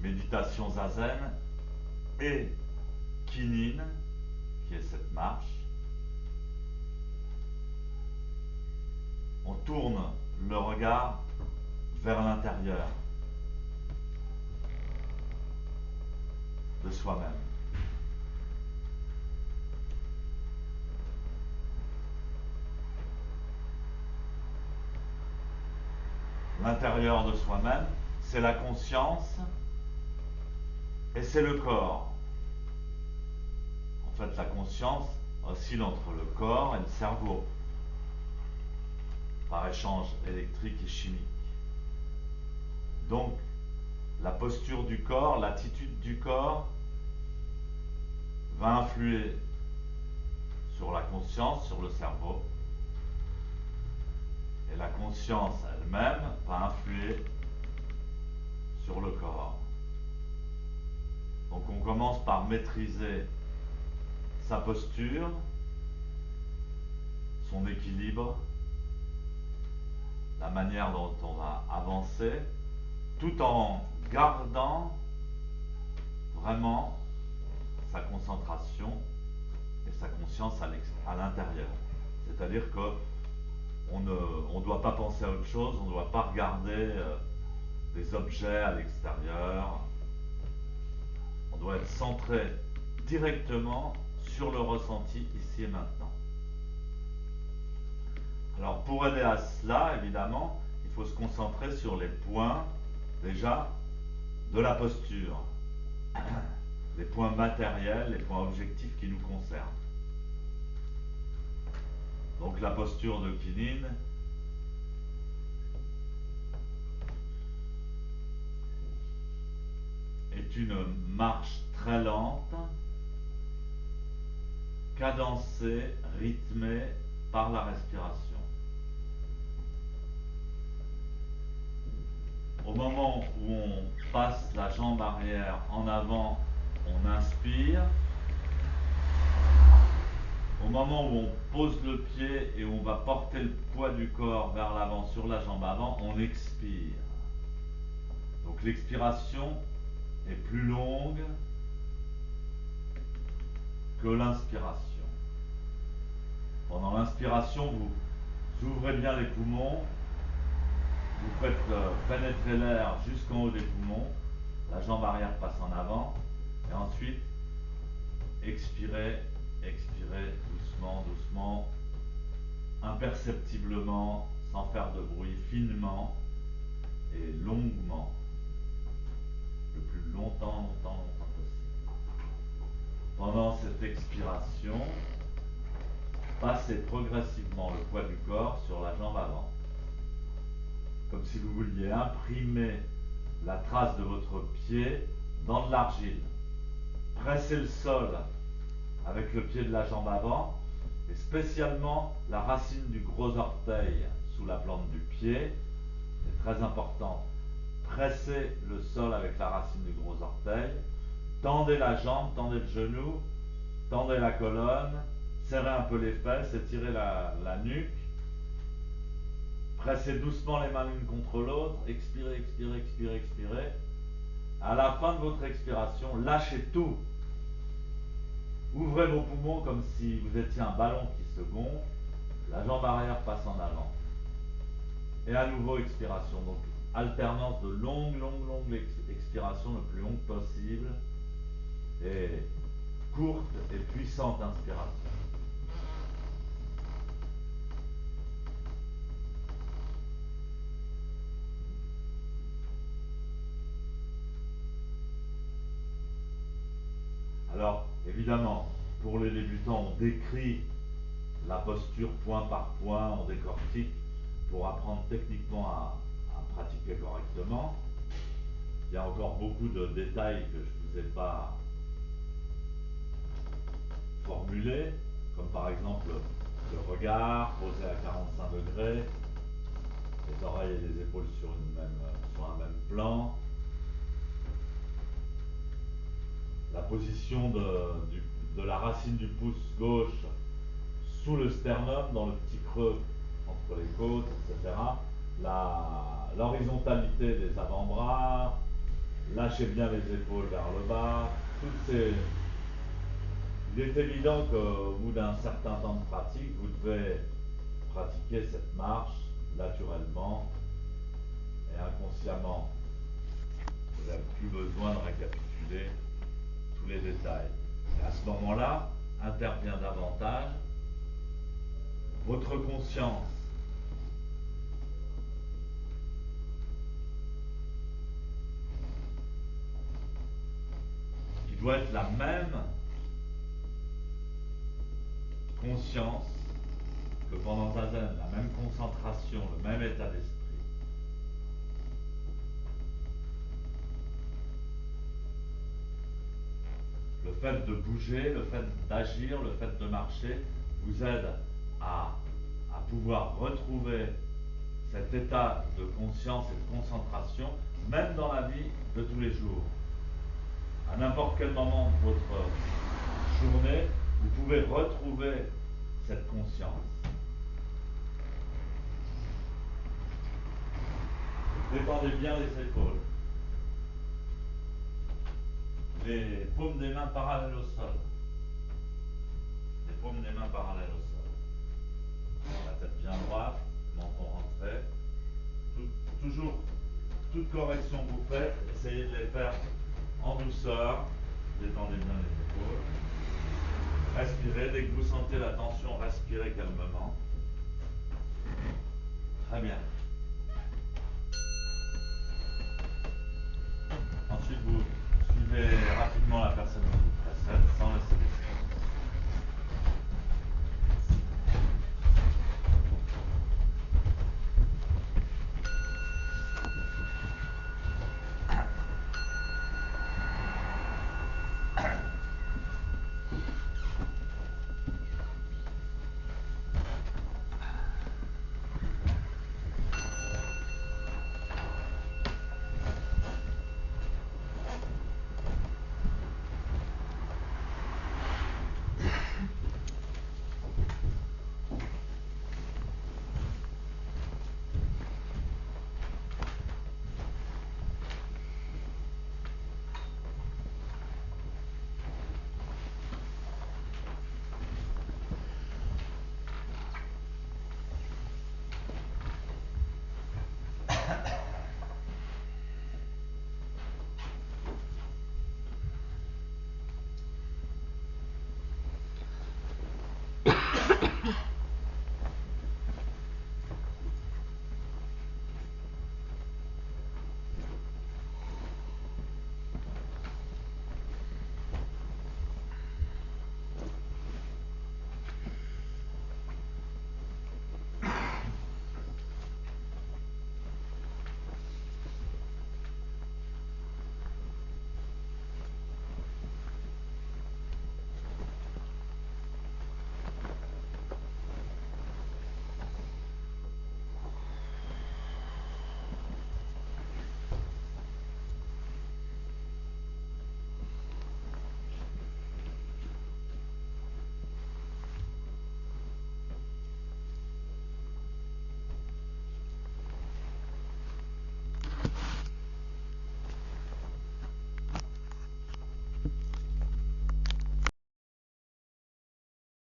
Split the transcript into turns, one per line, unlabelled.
méditation zazen, et Kinin, qui est cette marche. On tourne le regard vers l'intérieur de soi-même. L'intérieur de soi-même, c'est la conscience et c'est le corps. En fait, la conscience oscille entre le corps et le cerveau par échange électrique et chimique. Donc, la posture du corps, l'attitude du corps va influer sur la conscience, sur le cerveau. Et la conscience elle-même va influer sur le corps. Donc on commence par maîtriser sa posture, son équilibre, la manière dont on va avancer, tout en gardant vraiment sa concentration et sa conscience à l'intérieur. C'est-à-dire que on ne doit pas penser à autre chose, on ne doit pas regarder des objets à l'extérieur. On doit être centré directement sur le ressenti ici et maintenant. Alors pour aider à cela, évidemment, il faut se concentrer sur les points déjà de la posture, les points matériels, les points objectifs qui nous concernent. Donc la posture de Kinin est une marche très lente, cadencée, rythmée par la respiration. Au moment où on passe la jambe arrière en avant, on inspire. Au moment où on pose le pied et où on va porter le poids du corps vers l'avant sur la jambe avant, on expire. Donc l'expiration est plus longue que l'inspiration. Pendant l'inspiration, vous ouvrez bien les poumons, vous faites pénétrer l'air jusqu'en haut des poumons, la jambe arrière passe en avant, et ensuite expirez, expirez doucement, doucement, imperceptiblement, sans faire de bruit, finement et longuement, le plus longtemps possible. Pendant cette expiration, passez progressivement le poids du corps sur la jambe avant, comme si vous vouliez imprimer la trace de votre pied dans de l'argile. Pressez le sol avec le pied de la jambe avant et spécialement la racine du gros orteil sous la plante du pied. C'est très important. Pressez le sol avec la racine du gros orteil. Tendez la jambe, tendez le genou, tendez la colonne, serrez un peu les fesses, étirez la nuque. Pressez doucement les mains l'une contre l'autre. Expirez, expirez, expirez, expirez. À la fin de votre expiration, lâchez tout. Ouvrez vos poumons comme si vous étiez un ballon qui se gonfle. La jambe arrière passe en avant. Et à nouveau expiration. Donc alternance de longue expiration le plus longue possible. Et courte et puissante inspiration. Alors, évidemment, pour les débutants, on décrit la posture point par point, on décortique pour apprendre techniquement à pratiquer correctement. Il y a encore beaucoup de détails que je ne vous ai pas formulés, comme par exemple le regard posé à 45 degrés, les oreilles et les épaules sur un même plan, la position de la racine du pouce gauche sous le sternum, dans le petit creux entre les côtes, etc. L'horizontalité des avant-bras, Lâchez bien les épaules vers le bas. Il est évident qu'au bout d'un certain temps de pratique, vous devez pratiquer cette marche naturellement et inconsciemment. Vous n'avez plus besoin de récapituler tous les détails. Et à ce moment-là, intervient davantage votre conscience. Qui doit être la même conscience que pendant Zazen, la même concentration, le même état d'esprit. Le fait de bouger, le fait d'agir, le fait de marcher vous aide à pouvoir retrouver cet état de conscience et de concentration, même dans la vie de tous les jours. À n'importe quel moment de votre journée, vous pouvez retrouver cette conscience. Détendez bien les épaules. Les paumes des mains parallèles au sol. Les paumes des mains parallèles au sol. La tête bien droite, le menton rentré. Toujours, toute correction que vous faites, essayez de les faire en douceur. Détendez bien les épaules. Respirez. Dès que vous sentez la tension, respirez calmement. Très bien.